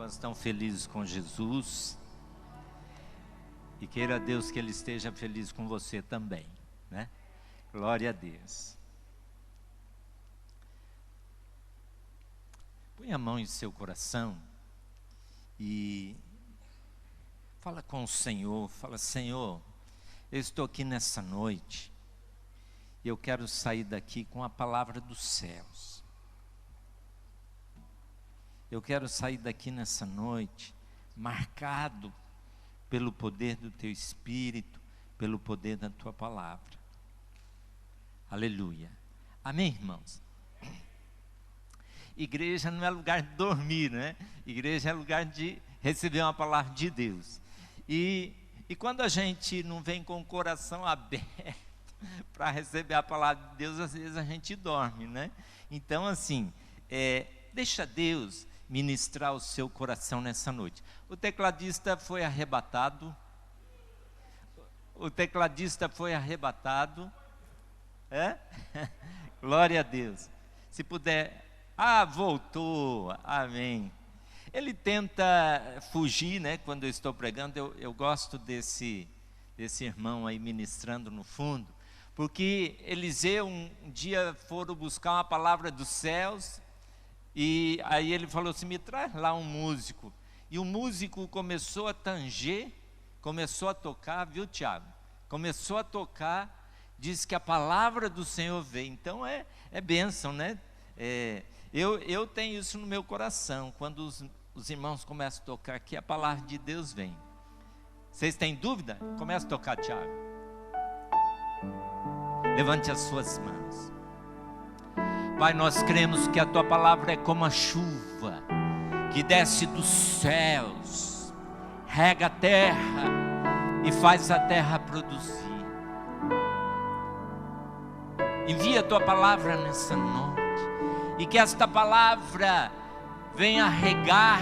Quantos estão felizes com Jesus? E queira Deus que Ele esteja feliz com você também, né? Glória a Deus. Põe a mão em seu coração e fala com o Senhor. Fala: Senhor, eu estou aqui nessa noite e eu quero sair daqui com a palavra dos céus. Eu quero sair daqui nessa noite marcado pelo poder do Teu Espírito, pelo poder da Tua palavra. Aleluia. Amém, irmãos? Igreja não é lugar de dormir, né? Igreja é lugar de receber uma palavra de Deus. E quando a gente não vem com o coração aberto para receber a palavra de Deus, às vezes a gente dorme, né? Então, assim, deixa Deus ministrar o seu coração nessa noite. O tecladista foi arrebatado. Glória a Deus. Se puder. Voltou. Amém. Ele tenta fugir, né? Quando eu estou pregando, eu gosto desse irmão aí ministrando no fundo, porque Eliseu um dia foram buscar uma palavra dos céus. E aí ele falou assim: me traz lá um músico. E o músico começou a tanger, começou a tocar, viu, Tiago? Começou a tocar, diz que a palavra do Senhor veio. Então é bênção, né? Eu tenho isso no meu coração. Quando os irmãos começam a tocar aqui, a palavra de Deus vem. Vocês têm dúvida? Começa a tocar, Tiago. Levante as suas mãos. Pai, nós cremos que a Tua palavra é como a chuva que desce dos céus, rega a terra e faz a terra produzir. Envia a Tua palavra nessa noite e que esta palavra venha regar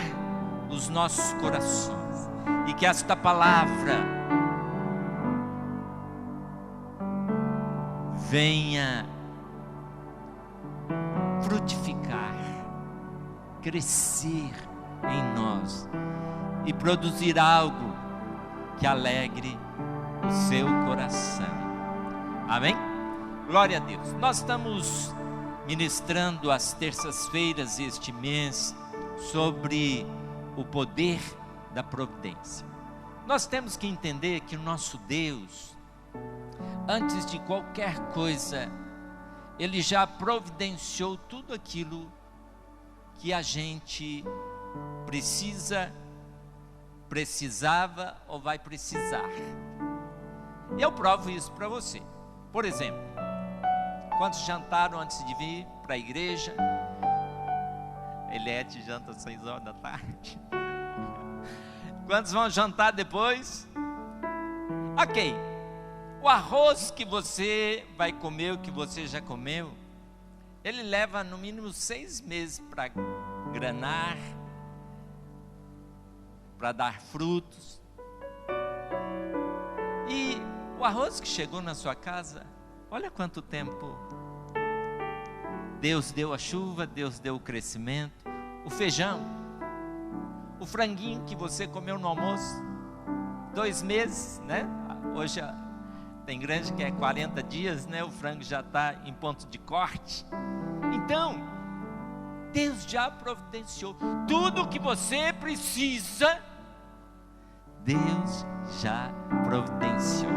os nossos corações e que esta palavra venha frutificar, crescer em nós e produzir algo que alegre o seu coração. Amém? Glória a Deus. Nós estamos ministrando às terças-feiras este mês sobre o poder da providência. Nós temos que entender que o nosso Deus, antes de qualquer coisa, Ele já providenciou tudo aquilo que a gente precisava ou vai precisar. Eu provo isso para você. Por exemplo, quantos jantaram antes de vir para a igreja? Eliette janta às 6 horas da tarde. Quantos vão jantar depois? Ok. O arroz que você vai comer, o que você já comeu, ele leva no mínimo 6 meses para granar, para dar frutos. E o arroz que chegou na sua casa, olha quanto tempo. Deus deu a chuva, Deus deu o crescimento. O feijão, o franguinho que você comeu no almoço, 2 meses, né? Hoje tem grande que é 40 dias, né? O frango já está em ponto de corte. Então, Deus já providenciou tudo o que você precisa. Deus já providenciou.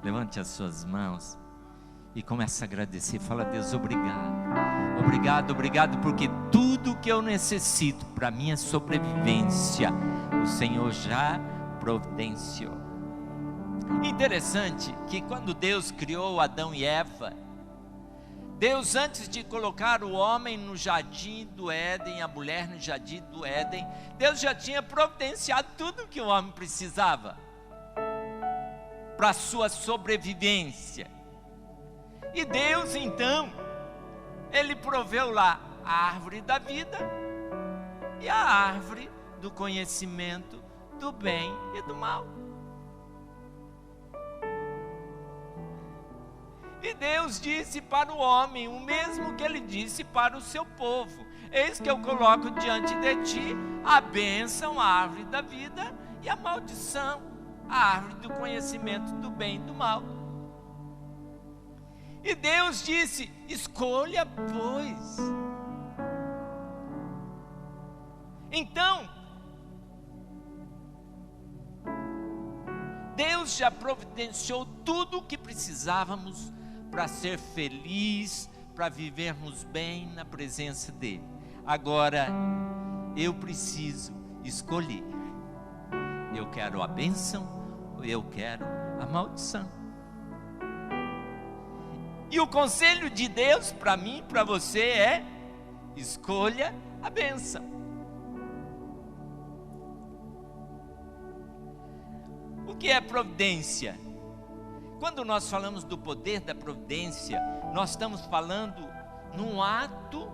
Levante as suas mãos e comece a agradecer. Fala: Deus, obrigado. Obrigado, obrigado, porque tudo que eu necessito para minha sobrevivência, o Senhor já providenciou. Interessante que quando Deus criou Adão e Eva, Deus, antes de colocar o homem no jardim do Éden, a mulher no jardim do Éden, Deus já tinha providenciado tudo que o homem precisava para a sua sobrevivência. E Deus, então, Ele proveu lá a árvore da vida e a árvore do conhecimento do bem e do mal. E Deus disse para o homem o mesmo que ele disse para o seu povo: eis que eu coloco diante de ti a bênção, a árvore da vida, e a maldição, a árvore do conhecimento do bem e do mal. E Deus disse: escolha, pois. Então, Deus já providenciou tudo o que precisávamos para ser feliz, para vivermos bem na presença dEle. Agora, eu preciso escolher. Eu quero a bênção ou eu quero a maldição? E o conselho de Deus para mim, para você é: escolha a bênção. O que é providência? Quando nós falamos do poder da providência, nós estamos falando num ato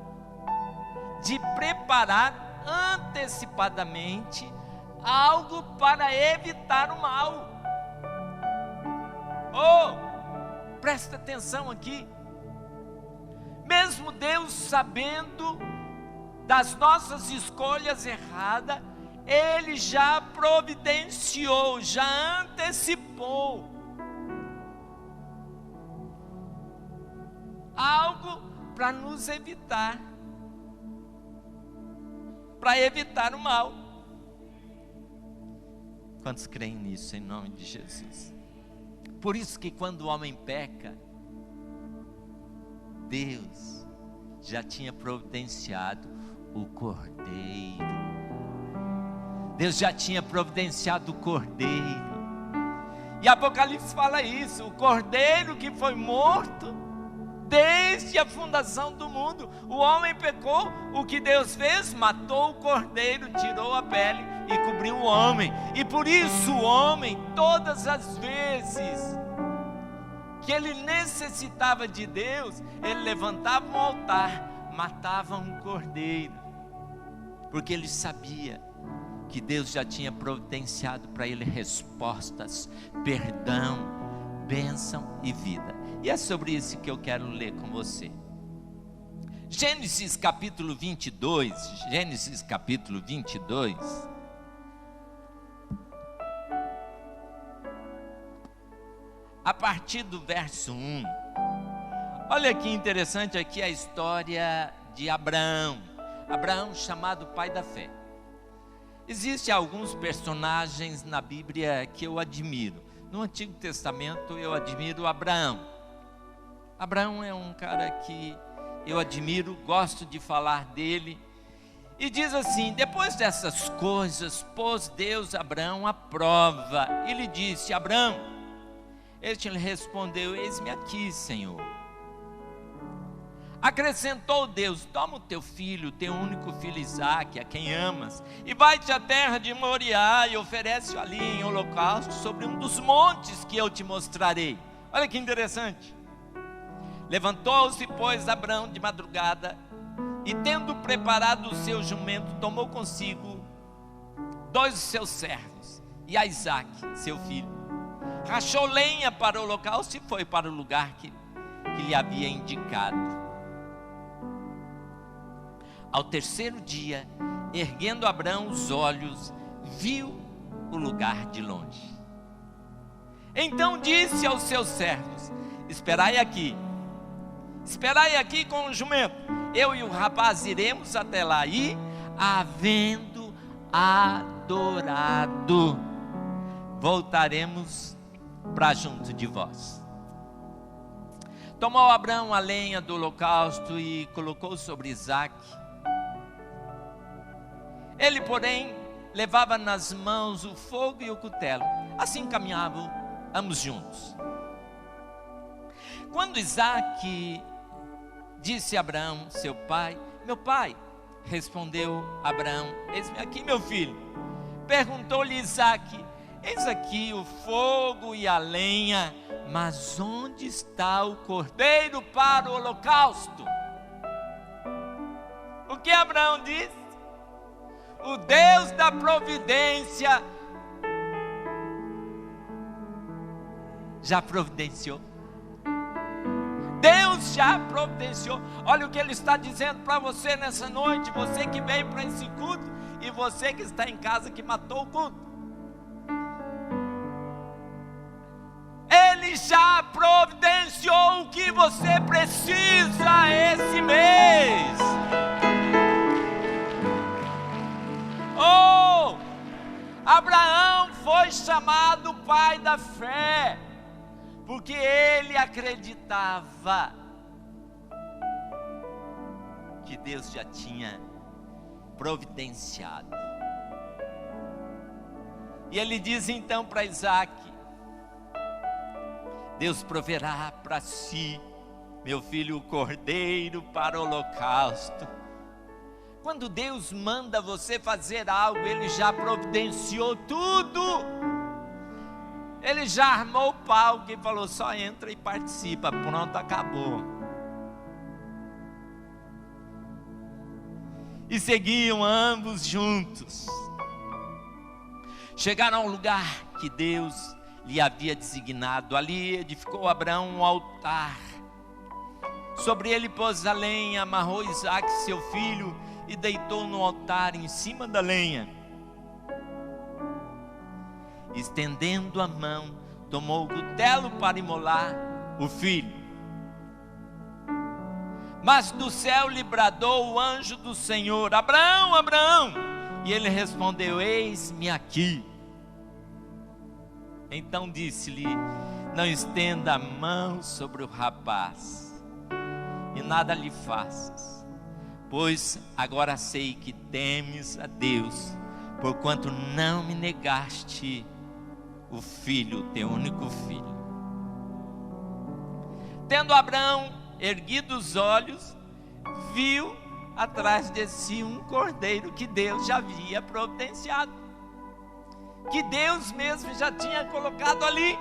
de preparar antecipadamente algo para evitar o mal. Oh, presta atenção aqui. Mesmo Deus sabendo das nossas escolhas erradas, Ele já providenciou, já antecipou algo para nos evitar, para evitar o mal. Quantos creem nisso em nome de Jesus? Por isso que quando o homem peca, Deus já tinha providenciado o cordeiro. Deus já tinha providenciado o cordeiro. E Apocalipse fala isso: o cordeiro que foi morto desde a fundação do mundo. O homem pecou, o que Deus fez? Matou o cordeiro, tirou a pele e cobriu o homem. E por isso o homem, todas as vezes que ele necessitava de Deus, ele levantava um altar, matava um cordeiro, porque ele sabia que Deus já tinha providenciado para ele respostas, perdão, bênção e vida. E é sobre isso que eu quero ler com você. Gênesis capítulo 22, Gênesis capítulo 22. A partir do verso 1. Olha que interessante aqui a história de Abraão. Abraão, chamado pai da fé. Existem alguns personagens na Bíblia que eu admiro. No Antigo Testamento eu admiro Abraão. Abraão é um cara que eu admiro, gosto de falar dele. E diz assim: depois dessas coisas, pôs Deus Abraão à prova. E lhe disse: Abraão. Este lhe respondeu: eis-me aqui, Senhor. Acrescentou Deus: toma o teu filho, teu único filho Isaque, a quem amas, e vai-te à terra de Moriá e oferece-o ali em holocausto sobre um dos montes que eu te mostrarei. Olha que interessante. Levantou-se, pois, Abraão de madrugada, e tendo preparado o seu jumento, tomou consigo 2 de seus servos e a Isaque, seu filho. Rachou lenha para o holocausto e foi para o lugar que lhe havia indicado. Ao terceiro dia, erguendo Abraão os olhos, viu o lugar de longe. Então disse aos seus servos: esperai aqui com o jumento, eu e o rapaz iremos até lá, e havendo adorado, voltaremos para junto de vós. Tomou Abraão a lenha do holocausto e colocou sobre Isaque. Ele, porém, levava nas mãos o fogo e o cutelo. Assim caminhavam ambos juntos. Quando Isaque disse a Abraão, seu pai: meu pai, respondeu Abraão: eis-me aqui, meu filho. Perguntou-lhe Isaque: eis aqui o fogo e a lenha, mas onde está o cordeiro para o holocausto? O que Abraão disse? O Deus da providência já providenciou. Deus já providenciou. Olha o que Ele está dizendo para você nessa noite, você que veio para esse culto e você que está em casa que matou o culto. Ele já providenciou o que você precisa esse mês. Oh, Abraão foi chamado pai da fé, porque ele acreditava que Deus já tinha providenciado. E ele diz então para Isaac: Deus proverá para si, meu filho, o cordeiro para o holocausto. Quando Deus manda você fazer algo, Ele já providenciou tudo. Ele já armou o palco e falou: só entra e participa, pronto, acabou. E seguiam ambos juntos. Chegaram ao lugar que Deus lhe havia designado. Ali edificou Abraão um altar. Sobre ele pôs a lenha, amarrou Isaque, seu filho, e deitou no altar em cima da lenha. Estendendo a mão, tomou o cutelo para imolar o filho. Mas do céu lhe bradou o anjo do Senhor: Abraão, Abraão! E ele respondeu: eis-me aqui. Então disse-lhe: não estenda a mão sobre o rapaz, e nada lhe faças, pois agora sei que temes a Deus, porquanto não me negaste o filho, teu único filho. Tendo Abraão erguido os olhos, viu atrás de si um cordeiro que Deus já havia providenciado, que Deus mesmo já tinha colocado ali,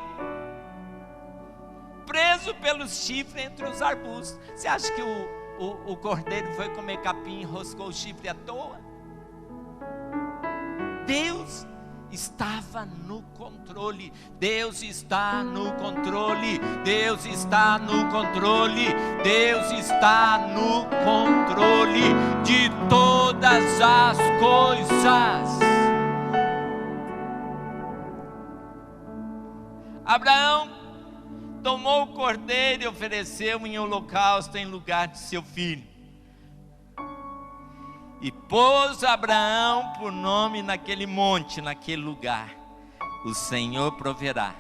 preso pelos chifres entre os arbustos. Você acha que o cordeiro foi comer capim e enroscou o chifre à toa? Deus estava no controle. Deus está no controle. Deus está no controle. Deus está no controle de todas as coisas. Abraão tomou o cordeiro e ofereceu em holocausto em lugar de seu filho. E pôs Abraão por nome naquele monte, naquele lugar: o Senhor proverá.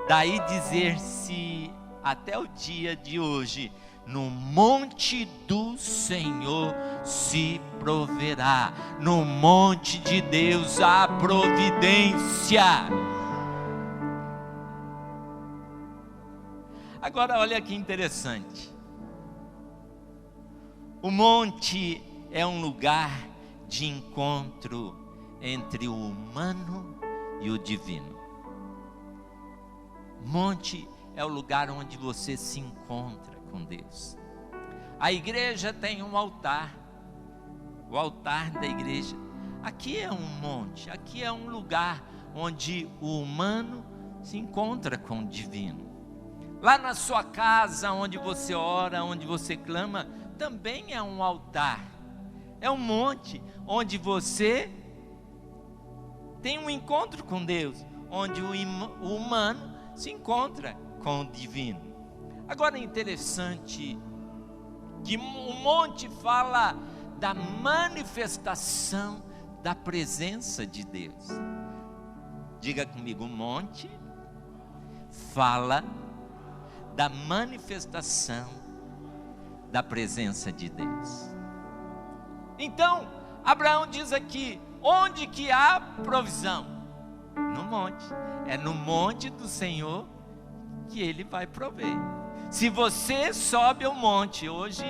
Daí dizer-se até o dia de hoje: no monte do Senhor se proverá. No monte de Deus há providência. Agora olha que interessante. O monte é um lugar de encontro entre o humano e o divino. Monte é o lugar onde você se encontra com Deus. A igreja tem um altar. O altar da igreja. Aqui é um monte, aqui é um lugar onde o humano se encontra com o divino. Lá na sua casa, onde você ora, onde você clama, também é um altar. É um monte onde você tem um encontro com Deus, onde o humano se encontra com o divino. Agora é interessante que o monte fala da manifestação da presença de Deus. Diga comigo: o monte fala da manifestação da presença de Deus. Então, Abraão diz aqui: onde que há provisão? No monte. É no monte do Senhor que Ele vai prover. Se você sobe ao monte, hoje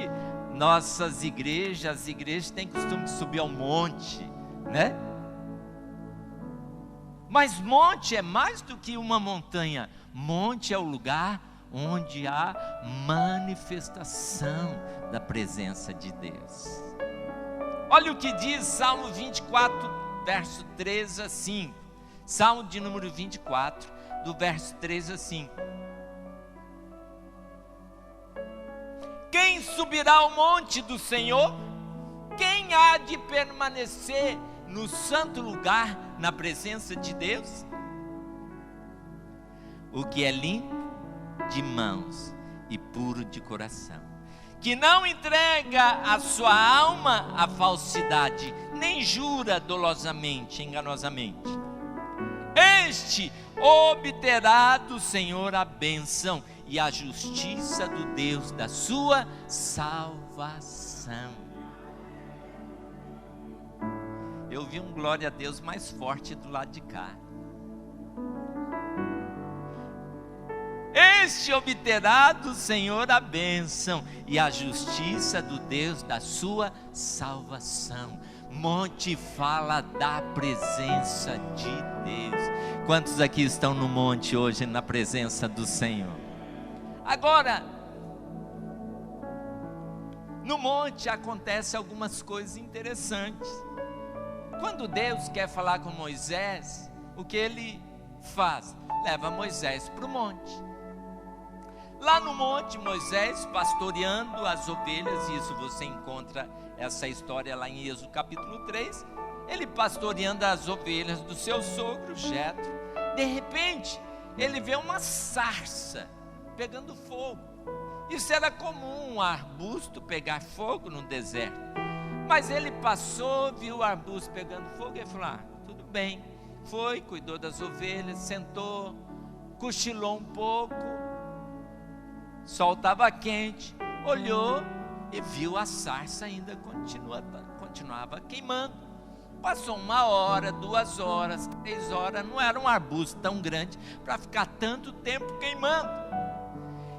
nossas igrejas, as igrejas têm costume de subir ao monte, né? Mas monte é mais do que uma montanha. Monte é o lugar onde há manifestação da presença de Deus. Olha o que diz Salmo 24, verso 3 a 5. Salmo de número 24, do verso 3 a 5. Quem subirá ao monte do Senhor? Quem há de permanecer no santo lugar, na presença de Deus? O que é limpo de mãos e puro de coração, que não entrega a sua alma à falsidade, nem jura dolosamente, enganosamente. Este obterá do Senhor a bênção e a justiça do Deus da sua salvação. Eu vi um glória a Deus mais forte do lado de cá. Este obterá do Senhor a bênção e a justiça do Deus da sua salvação. Monte fala da presença de Deus. Quantos aqui estão no monte hoje, na presença do Senhor? Agora, no monte acontecem algumas coisas interessantes. Quando Deus quer falar com Moisés, o que ele faz? Leva Moisés para o monte. Lá no monte, Moisés pastoreando as ovelhas, isso você encontra essa história lá em Êxodo capítulo 3, ele pastoreando as ovelhas do seu sogro, Jetro. De repente, ele vê uma sarça pegando fogo. Isso era comum, um arbusto pegar fogo no deserto. Mas ele passou, viu o arbusto pegando fogo e falou: tudo bem. Foi, cuidou das ovelhas, sentou, cochilou um pouco. O sol estava quente, olhou e viu a sarça ainda continuava queimando. Passou 1 hora, 2 horas, 3 horas, não era um arbusto tão grande para ficar tanto tempo queimando.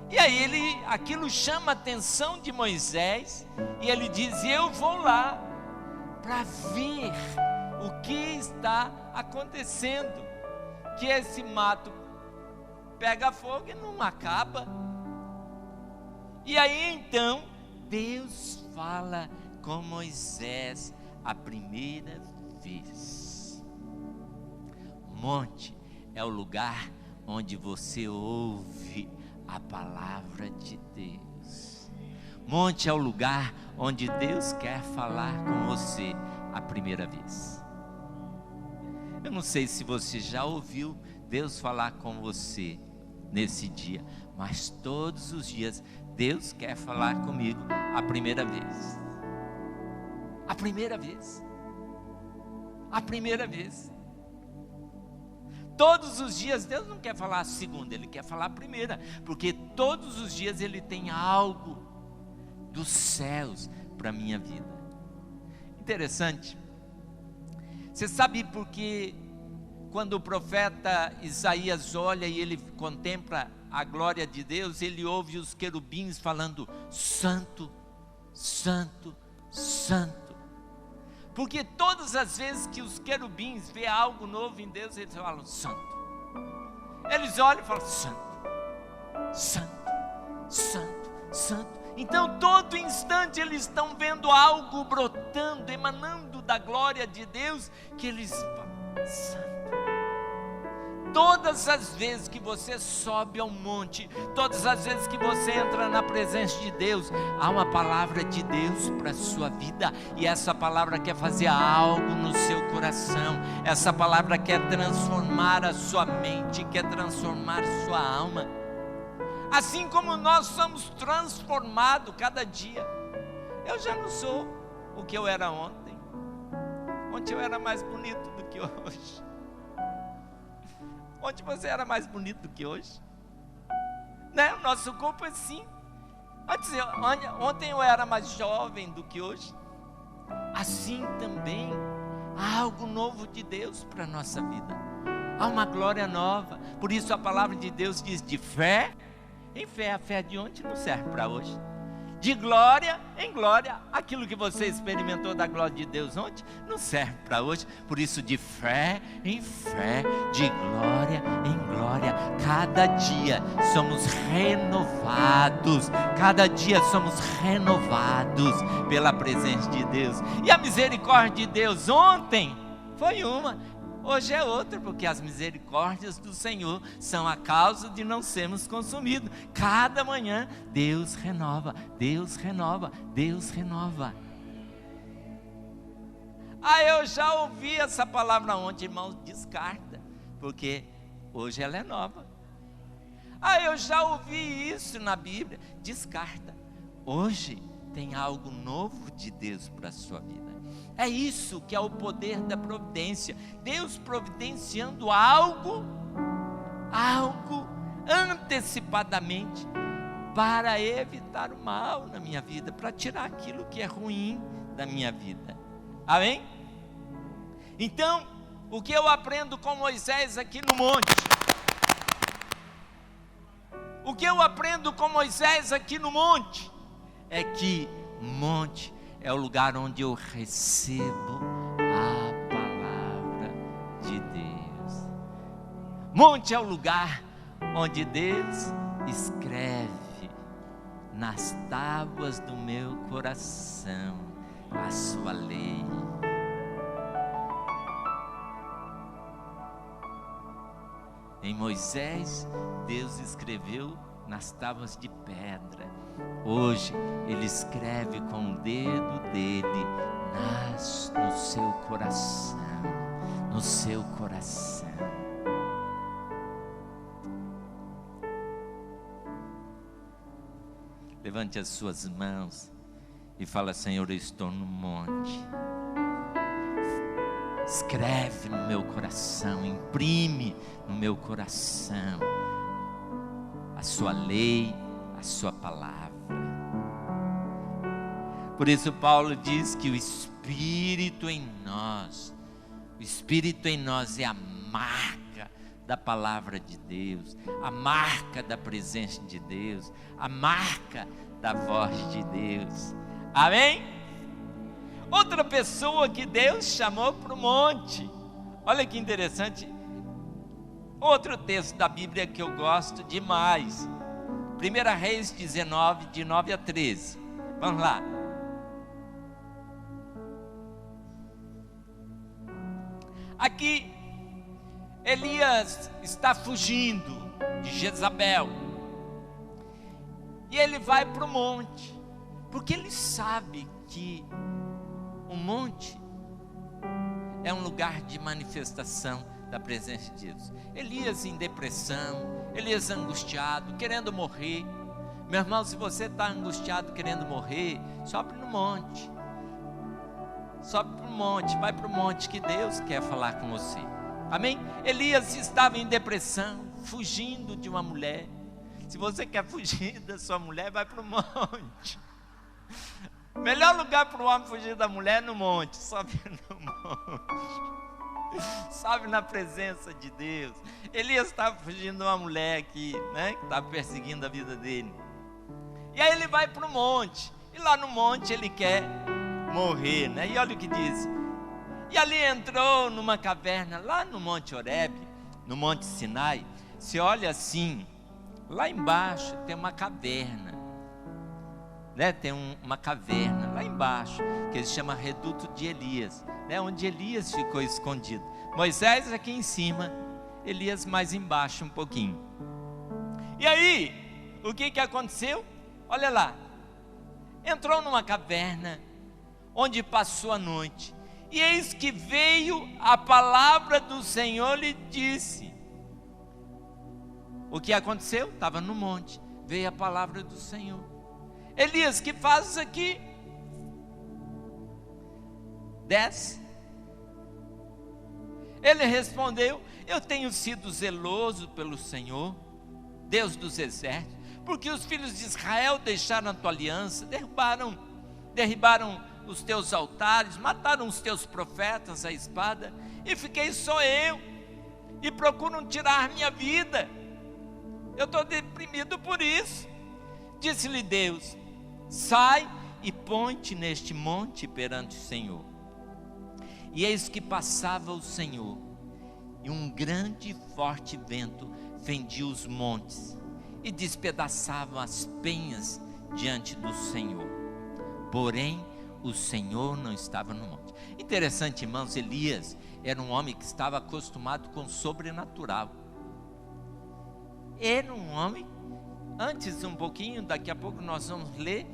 E aí aquilo chama a atenção de Moisés, e ele diz: eu vou lá para ver o que está acontecendo, que esse mato pega fogo e não acaba. E aí então Deus fala com Moisés a primeira vez. Monte é o lugar onde você ouve a palavra de Deus. Monte é o lugar onde Deus quer falar com você a primeira vez. Eu não sei se você já ouviu Deus falar com você nesse dia, mas todos os dias Deus quer falar comigo a primeira vez. A primeira vez. A primeira vez. Todos os dias Deus não quer falar a segunda, Ele quer falar a primeira, porque todos os dias Ele tem algo dos céus para a minha vida. Interessante. Você sabe por que quando o profeta Isaías olha e ele contempla a glória de Deus, ele ouve os querubins falando: santo, santo, santo. Porque todas as vezes que os querubins vê algo novo em Deus, eles falam santo. Eles olham e falam: santo, santo, santo, santo. Então todo instante eles estão vendo algo brotando, emanando da glória de Deus, que eles falam: santo. Todas as vezes que você sobe ao monte, todas as vezes que você entra na presença de Deus, há uma palavra de Deus para a sua vida, e essa palavra quer fazer algo no seu coração, essa palavra quer transformar a sua mente, quer transformar a sua alma, assim como nós somos transformados cada dia. Eu já não sou o que eu era ontem. Ontem eu era mais bonito do que hoje. Ontem você era mais bonito do que hoje, né? O nosso corpo é assim. Ontem eu era mais jovem do que hoje. Assim também há algo novo de Deus para a nossa vida. Há uma glória nova. Por isso a palavra de Deus diz: de fé em fé. A fé de ontem não serve para hoje. De glória em glória, aquilo que você experimentou da glória de Deus ontem não serve para hoje. Por isso, de fé em fé, de glória em glória, cada dia somos renovados, cada dia somos renovados pela presença de Deus. E a misericórdia de Deus ontem foi uma, Hoje é outra, porque as misericórdias do Senhor são a causa de não sermos consumidos. Cada manhã Deus renova, Deus renova, Deus renova. Eu já ouvi essa palavra ontem, irmãos, descarta, porque hoje ela é nova. Eu já ouvi isso na Bíblia, descarta. Hoje tem algo novo de Deus para a sua vida. É isso que é o poder da providência. Deus providenciando algo antecipadamente, para evitar o mal na minha vida, para tirar aquilo que é ruim da minha vida. Amém? Então, o que eu aprendo com Moisés aqui no monte? O que eu aprendo com Moisés aqui no monte? É que monte é o lugar onde eu recebo a palavra de Deus. Monte é o lugar onde Deus escreve nas tábuas do meu coração a sua lei. Em Moisés, Deus escreveu nas tábuas de pedra. Hoje Ele escreve com o dedo dele no seu coração, no seu coração. Levante as suas mãos e fala: Senhor, eu estou no monte. Escreve no meu coração, imprime no meu coração a sua lei, a sua palavra. Por isso Paulo diz que o Espírito em nós é a marca da palavra de Deus, a marca da presença de Deus, a marca da voz de Deus. Amém? Outra pessoa que Deus chamou para o monte. Olha que interessante. Outro texto da Bíblia que eu gosto demais. 1 Reis 19, de 9 a 13. Vamos lá. Aqui, Elias está fugindo de Jezabel. E ele vai para o monte, porque ele sabe que o monte é um lugar de manifestação da presença de Deus. Elias em depressão, Elias angustiado, querendo morrer. Meu irmão, se você está angustiado, querendo morrer, sobe no monte. Sobe para o monte, vai para o monte que Deus quer falar com você. Amém? Elias estava em depressão, fugindo de uma mulher. Se você quer fugir da sua mulher, vai para o monte. Melhor lugar para o homem fugir da mulher é no monte. Sobe no monte. Sobe na presença de Deus. Elias estava fugindo de uma mulher aqui, né, que estava perseguindo a vida dele. E aí ele vai para o monte. E lá no monte ele quer morrer, né? E olha o que diz. E ali entrou numa caverna, lá no Monte Horebe, no Monte Sinai. Se olha assim, lá embaixo tem uma caverna, né? Tem uma caverna lá embaixo, que eles chamam Reduto de Elias, né? Onde Elias ficou escondido. Moisés aqui em cima, Elias mais embaixo um pouquinho. E aí, o que aconteceu? Olha lá, entrou numa caverna, onde passou a noite, e eis que veio a palavra do Senhor e lhe disse. O que aconteceu? Estava no monte, veio a palavra do Senhor. Elias, que fazes aqui? Desce. Ele respondeu: eu tenho sido zeloso pelo Senhor, Deus dos exércitos, porque os filhos de Israel deixaram a tua aliança, derribaram os teus altares, mataram os teus profetas à espada, e fiquei só eu, e procuram tirar minha vida. Eu estou deprimido por isso. Disse-lhe Deus: sai e põe-te neste monte perante o Senhor. E eis que passava o Senhor, e um grande e forte vento fendia os montes, e despedaçava as penhas diante do Senhor. Porém, o Senhor não estava no monte. Interessante, irmãos, Elias era um homem que estava acostumado com o sobrenatural. Era um homem, antes um pouquinho, daqui a pouco nós vamos ler,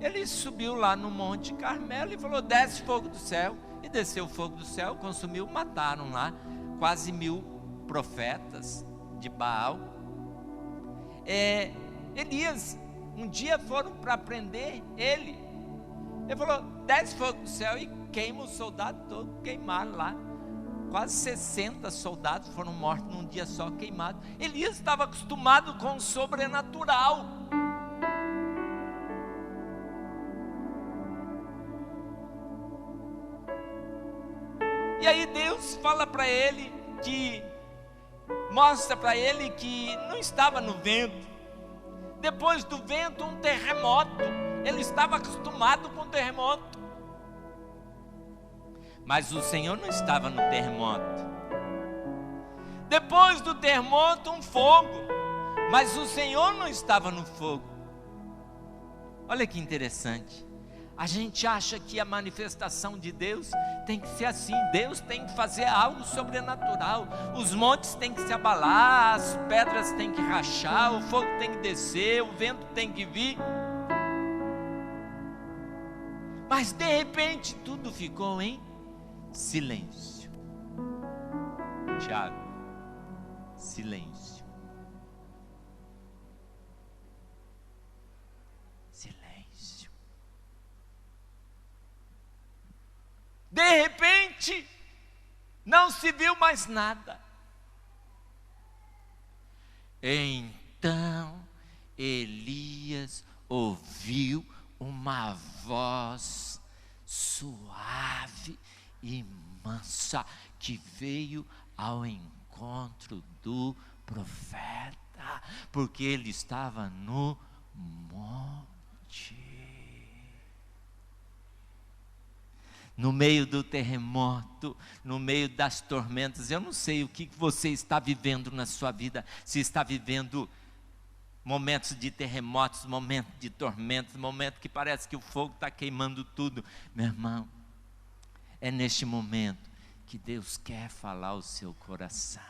ele subiu lá no Monte Carmelo e falou: desce fogo do céu. E desceu o fogo do céu, consumiu, mataram lá quase 1000 profetas de Baal. Elias, um dia foram para prender ele. Ele falou: desce fogo do céu e queima os soldados todos. Queimaram lá. Quase 60 soldados foram mortos num dia só, queimados. Elias estava acostumado com o sobrenatural. E aí Deus fala para ele mostra para ele que não estava no vento. Depois do vento, um terremoto. Ele estava acostumado com o terremoto. Mas o Senhor não estava no terremoto. Depois do terremoto, um fogo. Mas o Senhor não estava no fogo. Olha que interessante. A gente acha que a manifestação de Deus tem que ser assim. Deus tem que fazer algo sobrenatural. Os montes têm que se abalar, as pedras têm que rachar, o fogo tem que descer, o vento tem que vir. Mas de repente tudo ficou em silêncio. Tiago, silêncio. Silêncio. De repente, não se viu mais nada. Então Elias ouviu uma voz suave e mansa que veio ao encontro do profeta, porque ele estava no monte. No meio do terremoto, no meio das tormentas. Eu não sei o que você está vivendo na sua vida, se está vivendo momentos de terremotos, momentos de tormentas, momentos que parece que o fogo está queimando tudo. Meu irmão, é neste momento que Deus quer falar ao seu coração.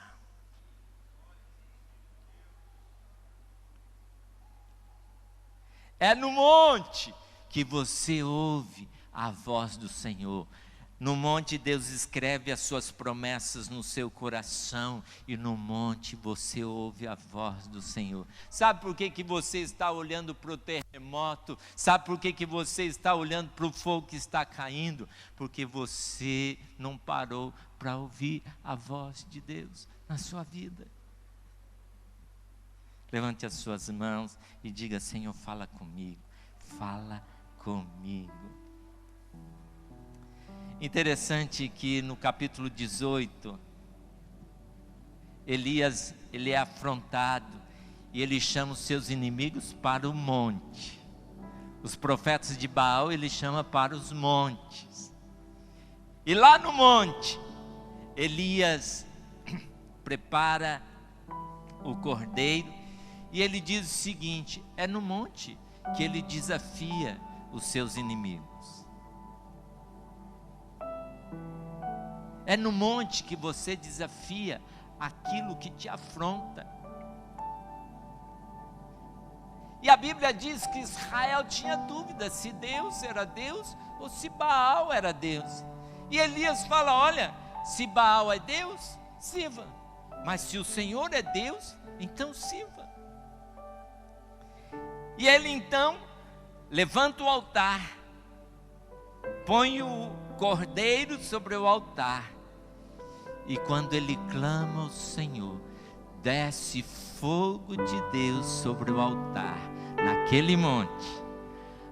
É no monte que você ouve a voz do Senhor. No monte Deus escreve as suas promessas no seu coração, e no monte você ouve a voz do Senhor. Sabe por que você está olhando para o terremoto? Sabe por que você está olhando para o fogo que está caindo? Porque você não parou para ouvir a voz de Deus na sua vida. Levante as suas mãos e diga: Senhor, fala comigo, fala comigo. Interessante que no capítulo 18, Elias, ele é afrontado e ele chama os seus inimigos para o monte. Os profetas de Baal ele chama para os montes. E lá no monte, Elias prepara o cordeiro e ele diz o seguinte: é no monte que ele desafia os seus inimigos. É no monte que você desafia aquilo que te afronta. E a Bíblia diz que Israel tinha dúvida se Deus era Deus ou se Baal era Deus. E Elias fala: olha, se Baal é Deus, sirva. Mas se o Senhor é Deus, então sirva. E ele então levanta o altar, põe o cordeiro sobre o altar. E quando ele clama ao Senhor, desce fogo de Deus sobre o altar, naquele monte.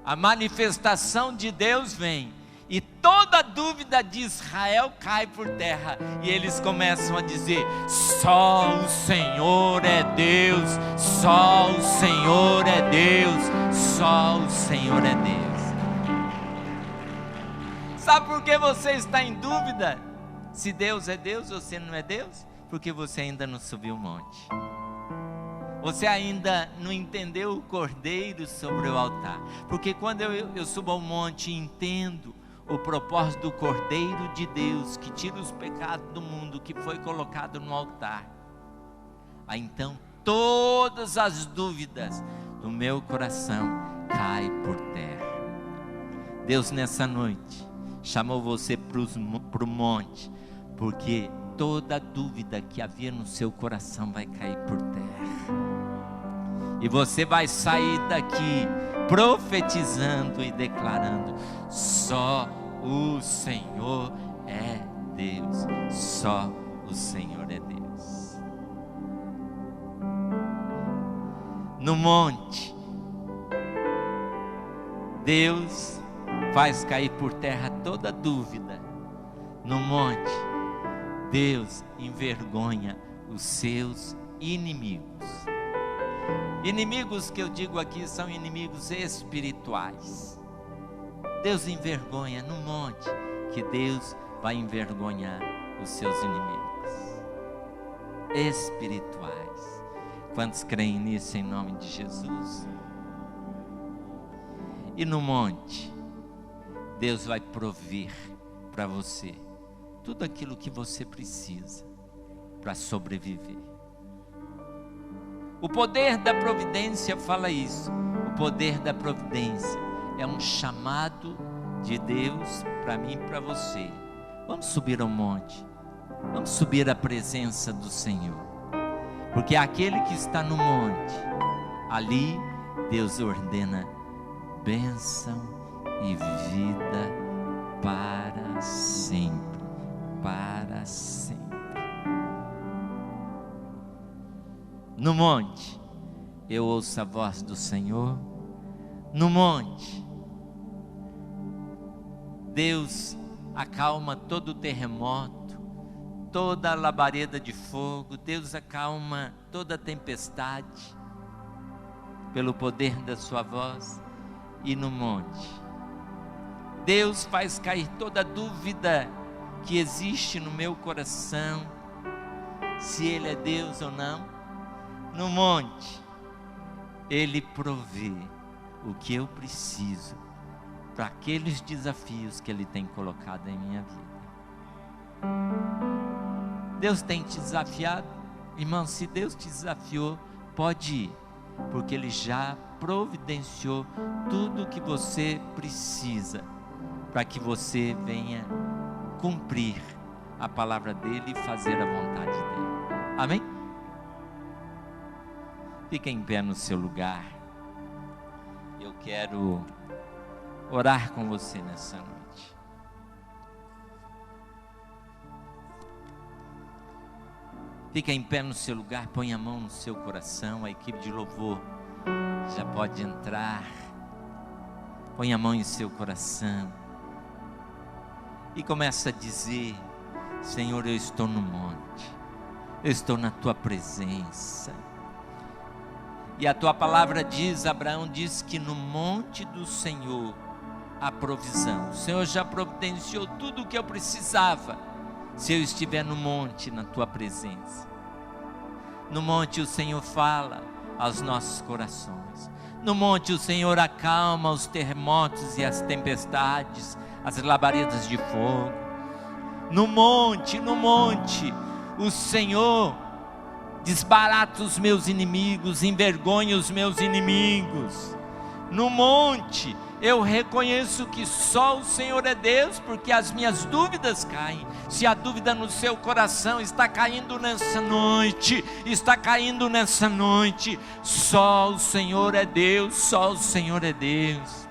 A manifestação de Deus vem, e toda a dúvida de Israel cai por terra, e eles começam a dizer: só o Senhor é Deus, só o Senhor é Deus, só o Senhor é Deus. Sabe por que você está em dúvida? Se Deus é Deus ou se não é Deus? Porque você ainda não subiu o monte. Você ainda não entendeu o cordeiro sobre o altar. Porque quando eu subo ao monte e entendo o propósito do cordeiro de Deus, que tira os pecados do mundo, que foi colocado no altar, aí então todas as dúvidas do meu coração caem por terra. Deus nessa noite chamou você para o monte, porque toda dúvida que havia no seu coração vai cair por terra. E você vai sair daqui profetizando e declarando: só o Senhor é Deus, só o Senhor é Deus. No monte, Deus faz cair por terra toda dúvida. No monte, Deus envergonha os seus inimigos. Inimigos que eu digo aqui são inimigos espirituais. Deus envergonha no monte, que Deus vai envergonhar os seus inimigos espirituais. Quantos creem nisso em nome de Jesus? E no monte, Deus vai prover para você tudo aquilo que você precisa para sobreviver. O poder da providência fala isso. O poder da providência é um chamado de Deus para mim e para você. Vamos subir ao monte, vamos subir à presença do Senhor, porque aquele que está no monte, ali Deus ordena bênção e vida para sempre, para sempre. No monte, eu ouço a voz do Senhor. No monte, Deus acalma todo o terremoto, toda a labareda de fogo. Deus acalma toda a tempestade, pelo poder da sua voz. E no monte, Deus faz cair toda dúvida que existe no meu coração, se Ele é Deus ou não. No monte, Ele provê o que eu preciso para aqueles desafios que Ele tem colocado em minha vida. Deus tem te desafiado? Irmão, se Deus te desafiou, pode ir, porque Ele já providenciou tudo o que você precisa para que você venha cumprir a palavra dEle e fazer a vontade dEle. Amém? Fica em pé no seu lugar. Eu quero orar com você nessa noite. Fica em pé no seu lugar, põe a mão no seu coração. A equipe de louvor já pode entrar. Põe a mão em seu coração e começa a dizer: Senhor, eu estou no monte, eu estou na tua presença. E a tua palavra diz, Abraão diz que no monte do Senhor há provisão. O Senhor já providenciou tudo o que eu precisava, se eu estiver no monte, na tua presença. No monte o Senhor fala aos nossos corações. No monte o Senhor acalma os terremotos e as tempestades, as labaredas de fogo. No monte, o Senhor desbarata os meus inimigos, envergonha os meus inimigos. No monte, eu reconheço que só o Senhor é Deus, porque as minhas dúvidas caem. Se a dúvida no seu coração está caindo nessa noite, só o Senhor é Deus, só o Senhor é Deus.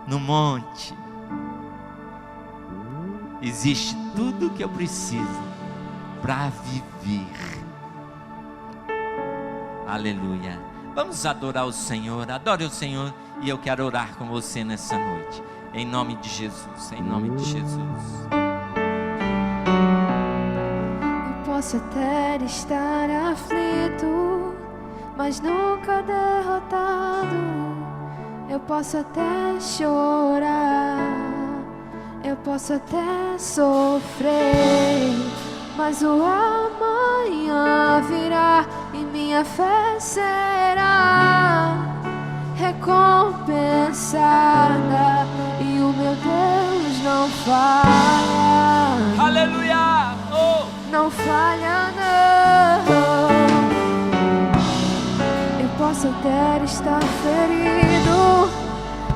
No monte, existe tudo o que eu preciso para viver. Aleluia. Vamos adorar o Senhor. Adore o Senhor. E eu quero orar com você nessa noite, em nome de Jesus, em nome de Jesus. Eu posso até estar aflito, mas nunca derrotado. Eu posso até chorar, eu posso até sofrer, mas o amanhã virá. e minha fé será recompensada, e o meu Deus não falha. Aleluia! Oh! Não falha, não. Eu posso até estar ferido,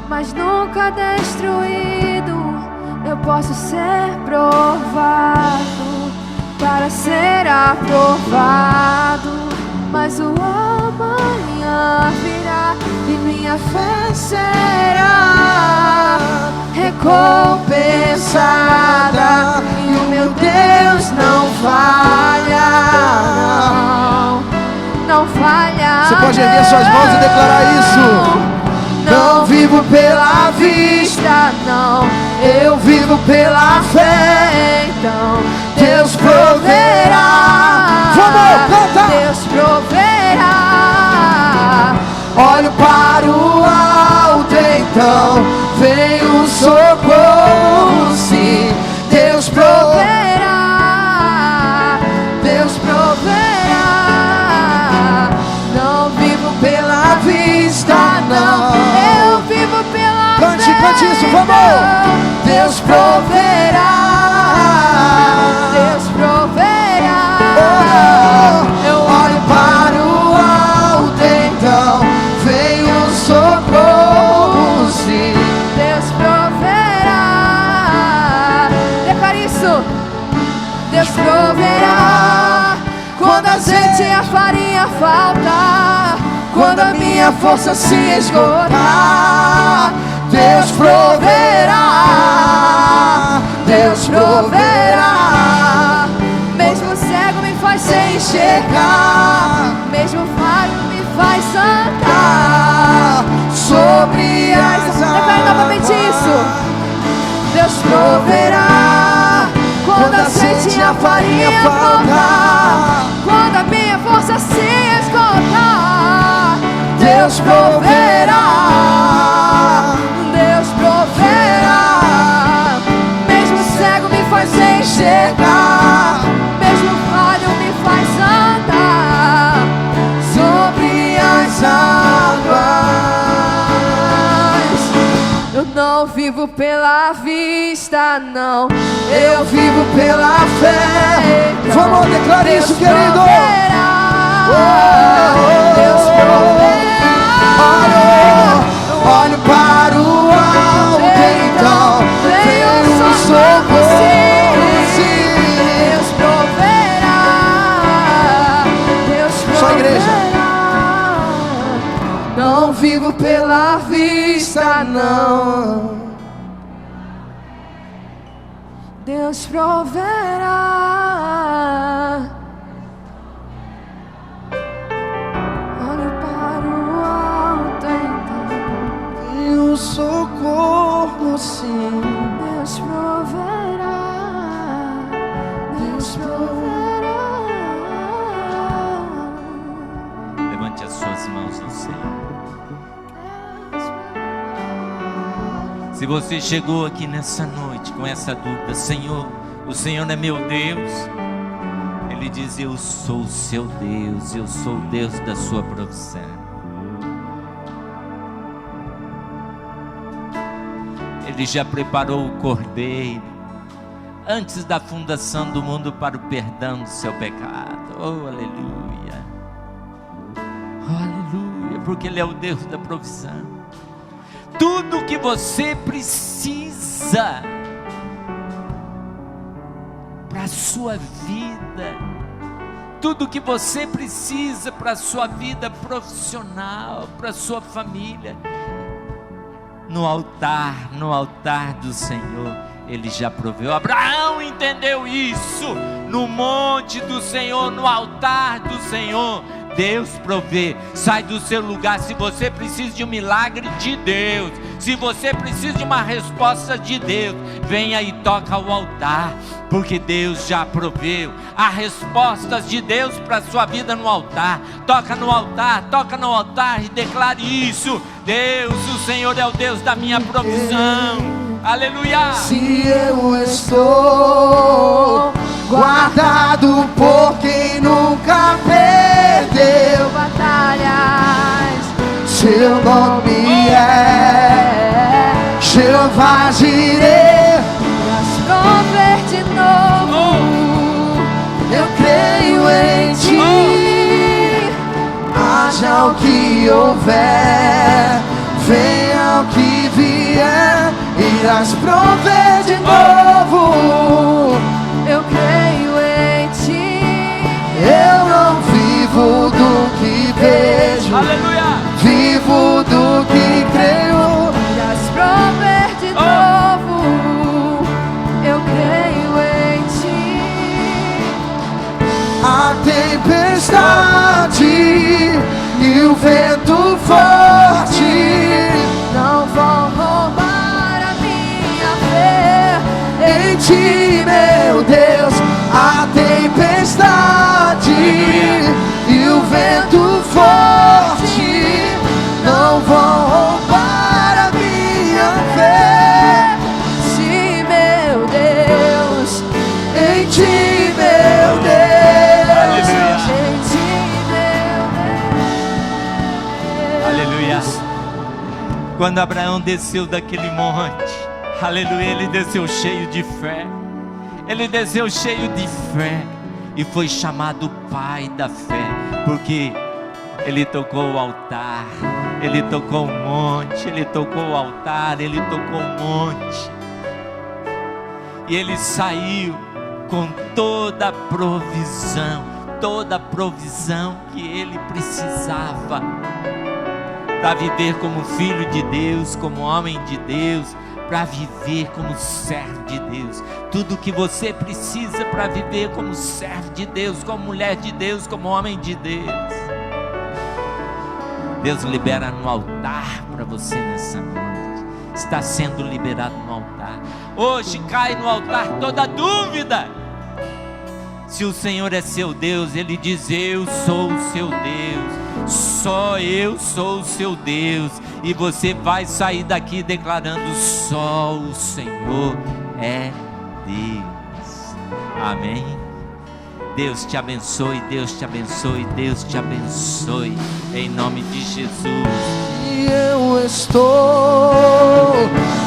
mas nunca destruído. Eu posso ser provado para ser aprovado, mas o amanhã virá e minha fé será recompensada, e o meu Deus não falha, não falha. Você pode erguer suas mãos e declarar isso. Não vivo pela vista, não, eu vivo pela fé. Então Deus proverá. Vamos, canta! Deus proverá. Olho para o alto, então vem o socorro, sim. Deus proverá. Deus proverá. Não vivo pela vista, não, eu vivo pela fé. Cante isso, vamos! Deus proverá. Deus proverá. Eu olho para o alto, então vem o socorro, sim. Deus proverá. Declara isso. Deus proverá. Quando azeite e a farinha faltar, quando a minha força se esgotar, Deus proverá. Deus proverá. Mesmo cego me faz enxergar, mesmo falho me faz andar sobre as águas. Declara novamente isso. Deus proverá. Quando a azeite e a farinha faltar, quando a minha força se esgotar, Deus proverá. Deus proverá. Mesmo cego me faz enxergar, mesmo falho me faz andar sobre as águas. Eu não vivo pela vista, não, eu vivo pela fé. Vamos declarar isso, querido. Deus proverá. Olho para o alto, então vem o socorro, sim. Deus proverá. Deus proverá. Só a igreja. Não vivo pela vista, não, Deus proverá. Olho para o alto, então E o socorro, sim. Deus proverá. Deus proverá. Levante as suas mãos ao Senhor. Se você chegou aqui nessa noite com essa dúvida, Senhor, o Senhor é meu Deus. Ele diz: eu sou o seu Deus, eu sou o Deus da sua provisão. Ele já preparou o cordeiro antes da fundação do mundo para o perdão do seu pecado. Oh, aleluia. Oh, aleluia, porque Ele é o Deus da provisão. Tudo que você precisa para a sua vida, tudo que você precisa para a sua vida profissional, para a sua família, no altar do Senhor, Ele já proveu. Abraão entendeu isso. No monte do Senhor, no altar do Senhor, Deus provê. Sai do seu lugar. Se você precisa de um milagre de Deus, se você precisa de uma resposta de Deus, venha e toca o altar, porque Deus já proveu. Há respostas de Deus para a sua vida no altar. Toca no altar e declare isso. Deus, o Senhor é o Deus da minha provisão. Aleluia. Se eu estou guardado por quem nunca perdeu, teu nome é Jeová Jireh. Vais prover de novo. Eu creio em ti. Haja o que houver, venha o que vier, irás prover de novo. Eu creio em ti. Eu não vivo do que vejo, Aleluia. vivo do que creio. Irás prover de novo. Eu creio em ti. A tempestade e o vento forte Não vão roubar a minha fé em ti, meu Deus. A tempestade e o vento forte não vão roubar a minha fé. Sim, meu Deus. Em ti, meu Deus. Aleluia. Em ti, meu Deus. Aleluia. Quando Abraão desceu daquele monte, aleluia, ele desceu cheio de fé. Ele desceu cheio de fé e foi chamado pai da fé, porque ele tocou o altar, ele tocou o monte, ele tocou o altar, ele tocou o monte. E ele saiu com toda a provisão que ele precisava para viver como filho de Deus, como homem de Deus, para viver como servo de Deus. Tudo que você precisa para viver como servo de Deus, como mulher de Deus, como homem de Deus, Deus libera no altar para você nessa noite. Está sendo liberado no altar. Hoje cai no altar toda dúvida. Se o Senhor é seu Deus, Ele diz: eu sou o seu Deus, só eu sou o seu Deus. E você vai sair daqui declarando: só o Senhor é Deus. Amém? Deus te abençoe, Deus te abençoe, Deus te abençoe, em nome de Jesus. E eu estou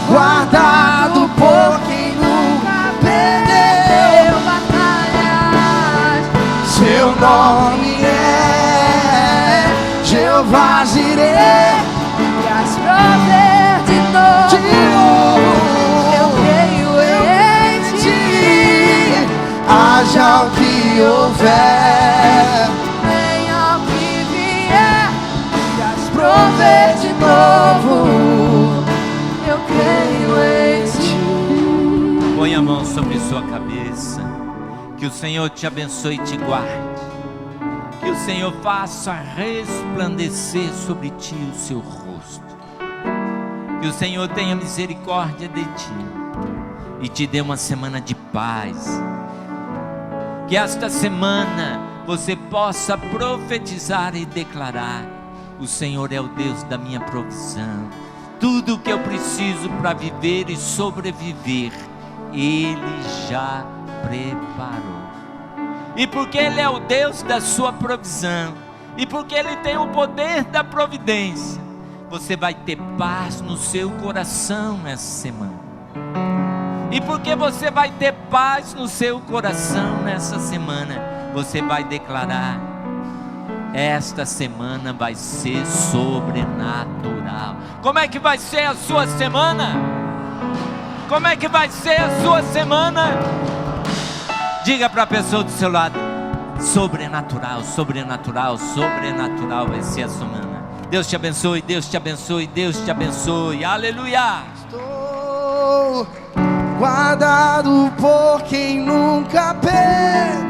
guardado por quem nunca perdeu batalhas. Seu nome é Jeová Jireh. Irás prover de novo. Eu creio em ti. Haja o que houver, Venha o que vier. Irás prover de novo. Eu creio em ti. Põe a mão sobre sua cabeça. Que o Senhor te abençoe e te guarde. Que o Senhor faça resplandecer sobre ti o seu rosto. Que o Senhor tenha misericórdia de ti e te dê uma semana de paz. Que esta semana você possa profetizar e declarar: o Senhor é o Deus da minha provisão. Tudo o que eu preciso para viver e sobreviver, Ele já preparou. E porque Ele é o Deus da sua provisão, e porque Ele tem o poder da providência, você vai ter paz no seu coração nessa semana. E porque você vai ter paz no seu coração nessa semana, você vai declarar: esta semana vai ser sobrenatural. Como é que vai ser a sua semana? Como é que vai ser a sua semana? Diga para a pessoa do seu lado: sobrenatural, sobrenatural, sobrenatural vai ser a semana. Deus te abençoe, Deus te abençoe, Deus te abençoe. Aleluia. estou guardado por quem nunca perdeu.